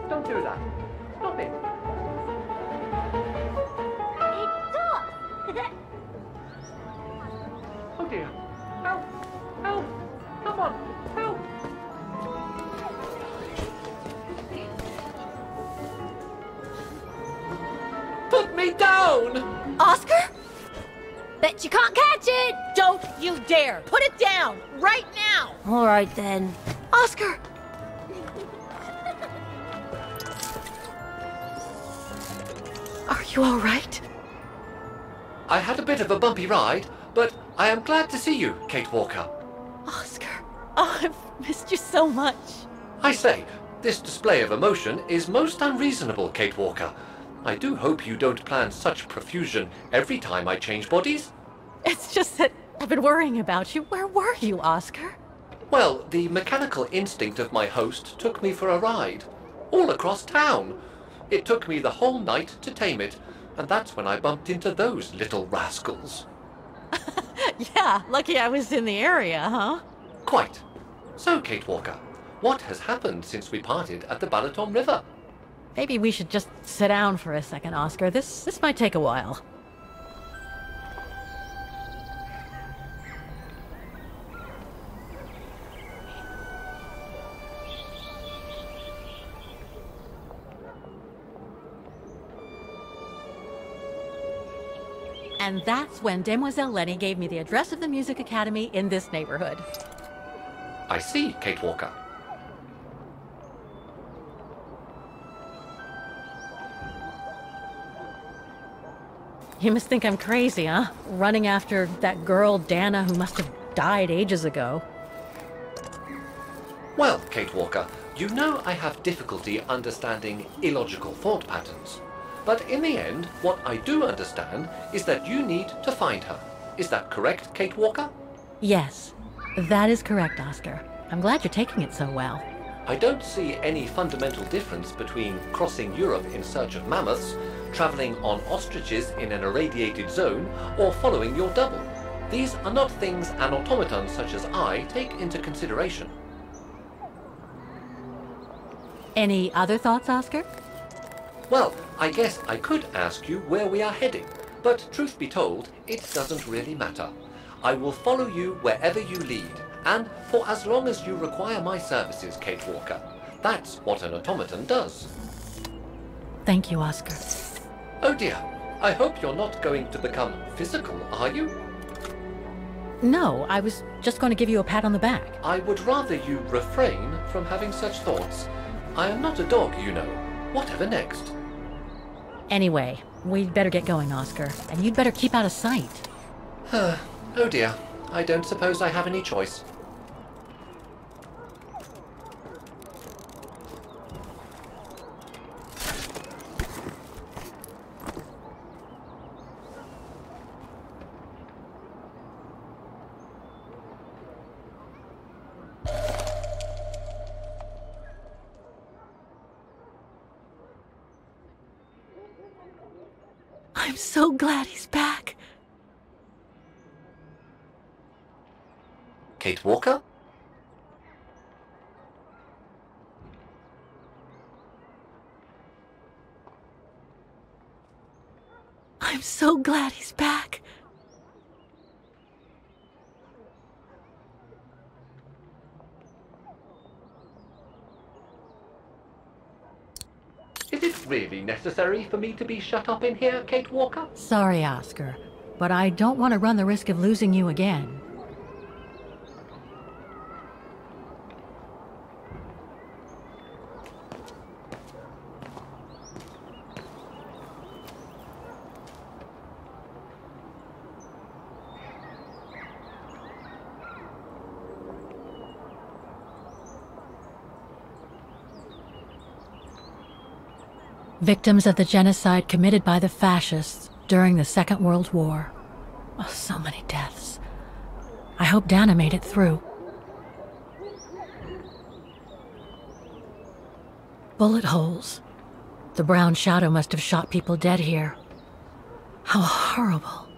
Don't do that. Stop it. It does. Oh dear. Help! Help! Come on! Help! Put me down! Oscar? Bet you can't catch it! Don't you dare! Put it down! Right now! All right then. Oscar! Are you all right? I had a bit of a bumpy ride, but I am glad to see you, Kate Walker. Oscar. Oh, I've missed you so much. I say, this display of emotion is most unreasonable, Kate Walker. I do hope you don't plan such profusion every time I change bodies. It's just that I've been worrying about you. Where were you, Oscar? Well, the mechanical instinct of my host took me for a ride, all across town. It took me the whole night to tame it, and that's when I bumped into those little rascals. Yeah, lucky I was in the area, huh? Quite. So, Kate Walker, what has happened since we parted at the Balaton River? Maybe we should just sit down for a second, Oscar. This might take a while. And that's when Demoiselle Lenny gave me the address of the music academy in this neighborhood. I see, Kate Walker. You must think I'm crazy, huh? Running after that girl, Dana, who must have died ages ago. Well, Kate Walker, you know I have difficulty understanding illogical thought patterns. But in the end, what I do understand is that you need to find her. Is that correct, Kate Walker? Yes, that is correct, Oscar. I'm glad you're taking it so well. I don't see any fundamental difference between crossing Europe in search of mammoths, traveling on ostriches in an irradiated zone, or following your double. These are not things an automaton such as I take into consideration. Any other thoughts, Oscar? Well, I guess I could ask you where we are heading, but truth be told, it doesn't really matter. I will follow you wherever you lead, and for as long as you require my services, Kate Walker. That's what an automaton does. Thank you, Oscar. Oh dear, I hope you're not going to become physical, are you? No, I was just going to give you a pat on the back. I would rather you refrain from having such thoughts. I am not a dog, you know. Whatever next? Anyway, we'd better get going, Oscar. And you'd better keep out of sight. Oh dear, I don't suppose I have any choice. I'm so glad he's back. Kate Walker? I'm so glad he's back. Is it really necessary for me to be shut up in here, Kate Walker? Sorry, Oscar, but I don't want to run the risk of losing you again. Victims of the genocide committed by the fascists during the Second World War. Oh, so many deaths. I hope Dana made it through. Bullet holes. The brown shadow must have shot people dead here. How horrible.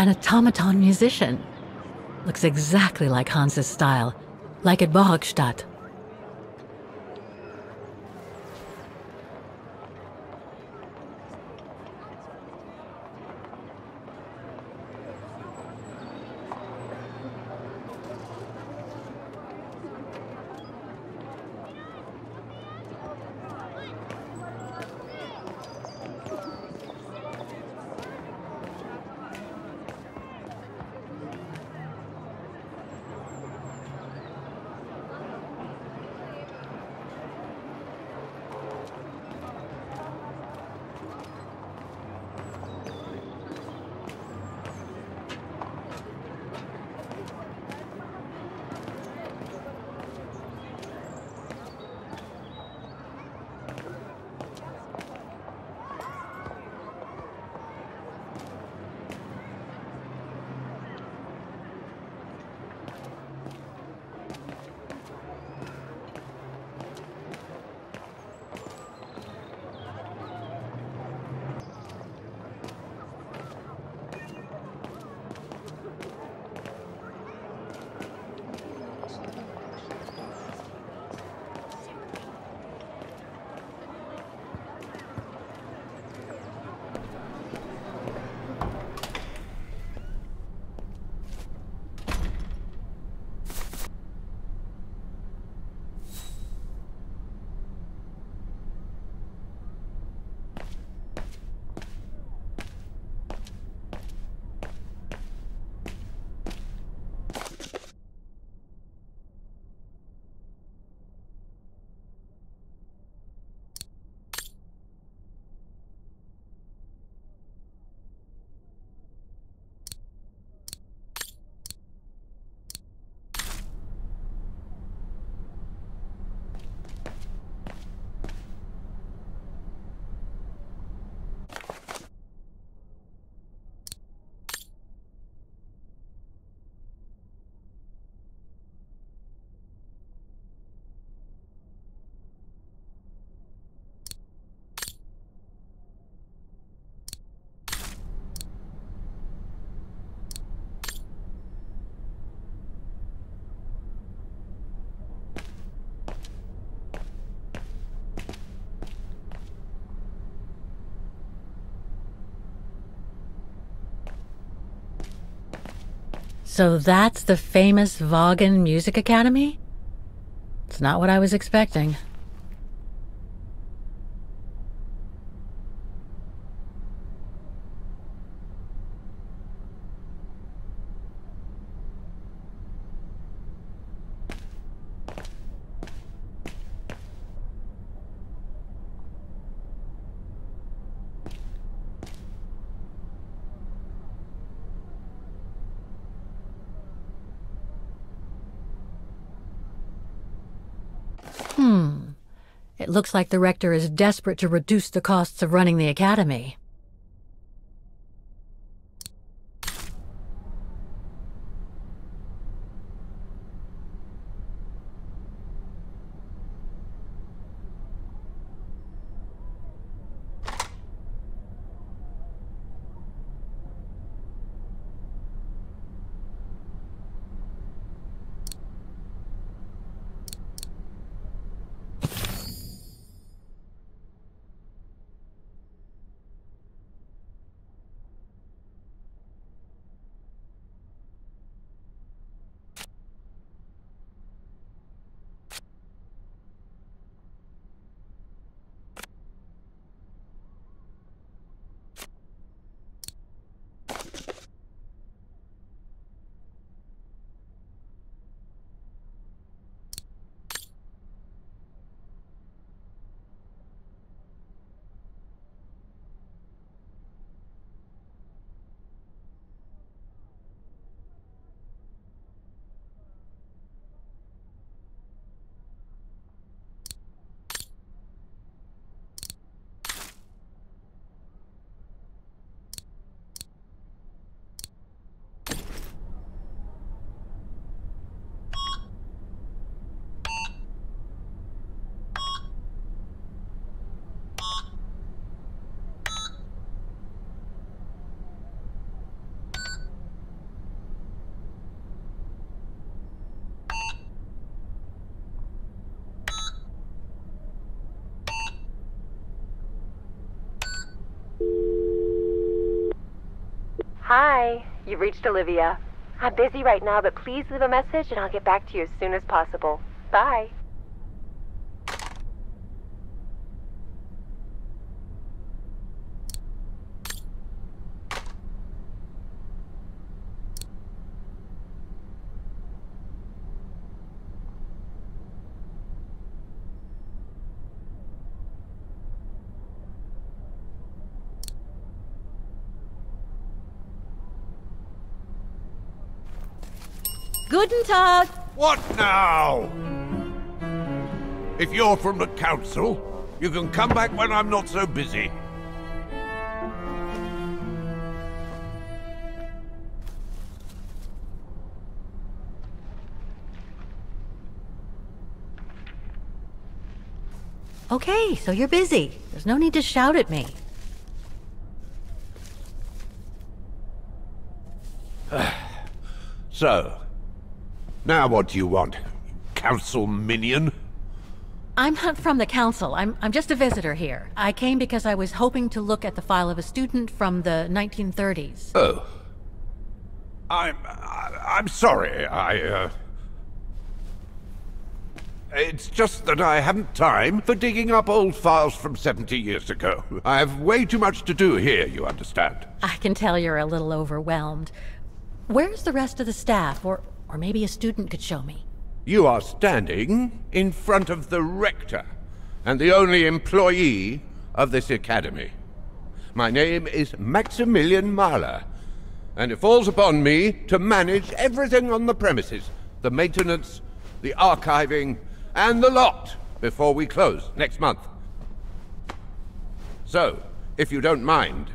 An automaton musician. Looks exactly like Hans's style, like at Bohogstadt. So that's the famous Vaghen Music Academy? It's not what I was expecting. It looks like the rector is desperate to reduce the costs of running the academy. Hi, you've reached Olivia. I'm busy right now, but please leave a message and I'll get back to you as soon as possible. Bye. Guten Tag! What now? If you're from the council, you can come back when I'm not so busy. Okay, so you're busy. There's no need to shout at me. So, now what do you want, council minion? I'm not from the council. I'm just a visitor here. I came because I was hoping to look at the file of a student from the 1930s. Oh. I'm sorry, It's just that I haven't time for digging up old files from 70 years ago. I have way too much to do here, you understand. I can tell you're a little overwhelmed. Where's the rest of the staff? Or maybe a student could show me. You are standing in front of the rector, and the only employee of this academy. My name is Maximilian Mahler, and it falls upon me to manage everything on the premises. The maintenance, the archiving, and the lot before we close next month. So, if you don't mind...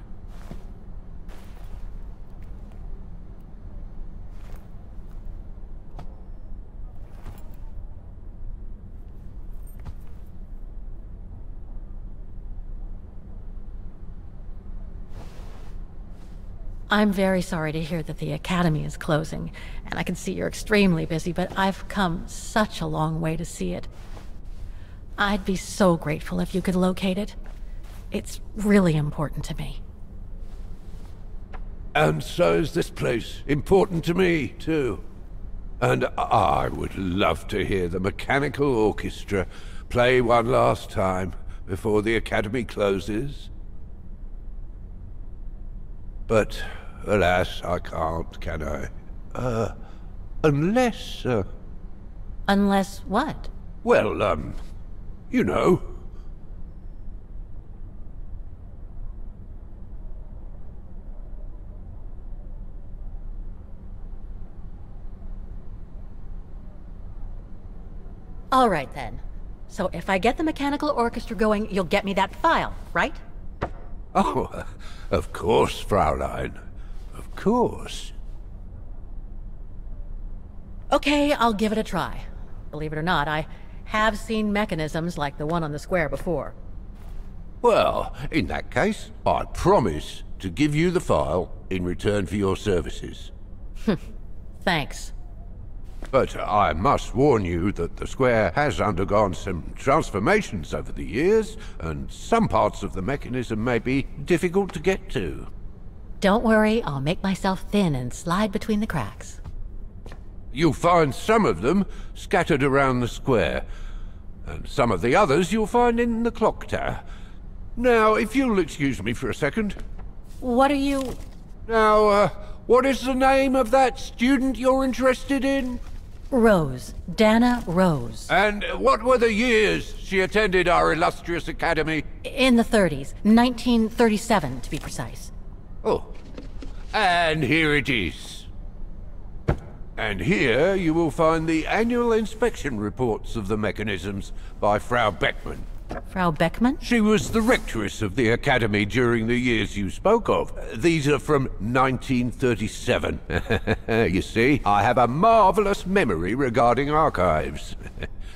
I'm very sorry to hear that the academy is closing, and I can see you're extremely busy, but I've come such a long way to see it. I'd be so grateful if you could locate it. It's really important to me. And so is this place important to me, too. And I would love to hear the mechanical orchestra play one last time before the academy closes. But, alas, I can't, can I? Unless, Unless what? well, you know. All right, then. So if I get the mechanical orchestra going, you'll get me that file, right? Oh, of course, Fraulein. Of course. Okay, I'll give it a try. Believe it or not, I have seen mechanisms like the one on the square before. Well, in that case, I promise to give you the file in return for your services. Thanks. But I must warn you that the square has undergone some transformations over the years, and some parts of the mechanism may be difficult to get to. Don't worry, I'll make myself thin and slide between the cracks. You'll find some of them scattered around the square, and some of the others you'll find in the clock tower. Now, if you'll excuse me for a second. What are you... Now, what is the name of that student you're interested in? Roze. Dana Roze. And what were the years she attended our illustrious academy? In the 30s. 1937, to be precise. Oh, and here it is. And here you will find the annual inspection reports of the mechanisms by Frau Beckmann. Frau Beckmann? She was the rectress of the academy during the years you spoke of. These are from 1937. You see, I have a marvelous memory regarding archives.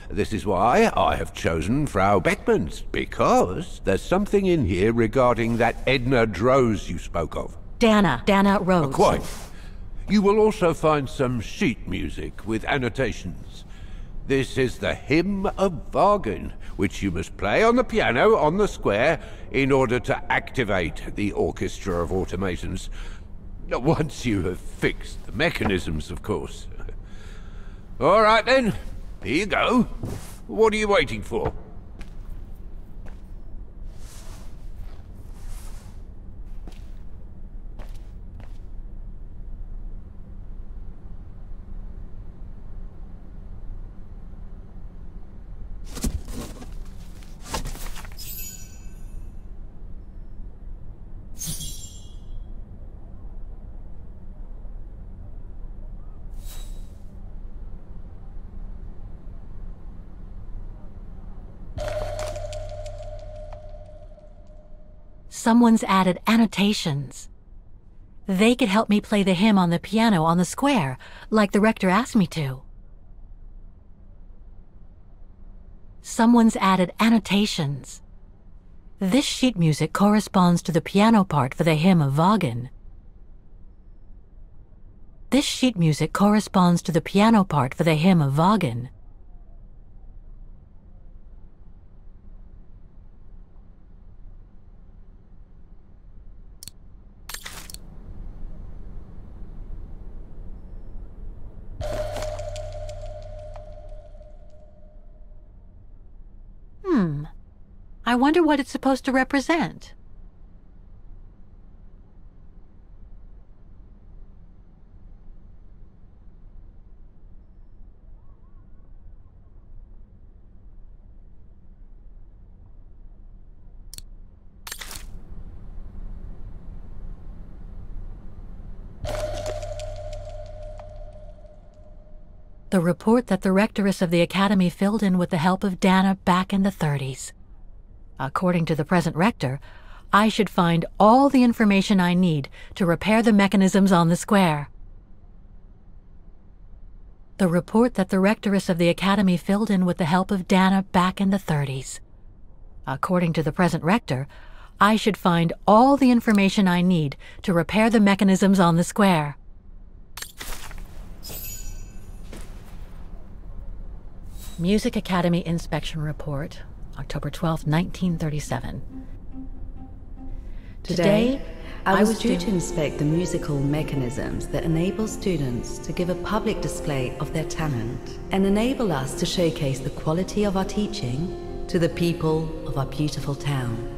This is why I have chosen Frau Beckmann's, because there's something in here regarding that Dana Roze you spoke of. Dana Roze. Quite. You will also find some sheet music with annotations. This is the Hymn of Vaghen, which you must play on the piano on the square in order to activate the Orchestra of Automatons. Once you have fixed the mechanisms, of course. All right then, here you go. What are you waiting for? Someone's added annotations. They could help me play the hymn on the piano on the square, like the rector asked me to. Someone's added annotations. This sheet music corresponds to the piano part for the hymn of Vaghen. This sheet music corresponds to the piano part for the hymn of Vaghen. I wonder what it's supposed to represent. The report that the rectoress of the academy filled in with the help of Dana back in the 30s. According to the present rector, I should find all the information I need to repair the mechanisms on the square. The report that the rectoress of the academy filled in with the help of Dana back in the 30s. According to the present rector, I should find all the information I need to repair the mechanisms on the square. Music Academy Inspection Report, October 12, 1937. Today, I was due to inspect the musical mechanisms that enable students to give a public display of their talent and enable us to showcase the quality of our teaching to the people of our beautiful town.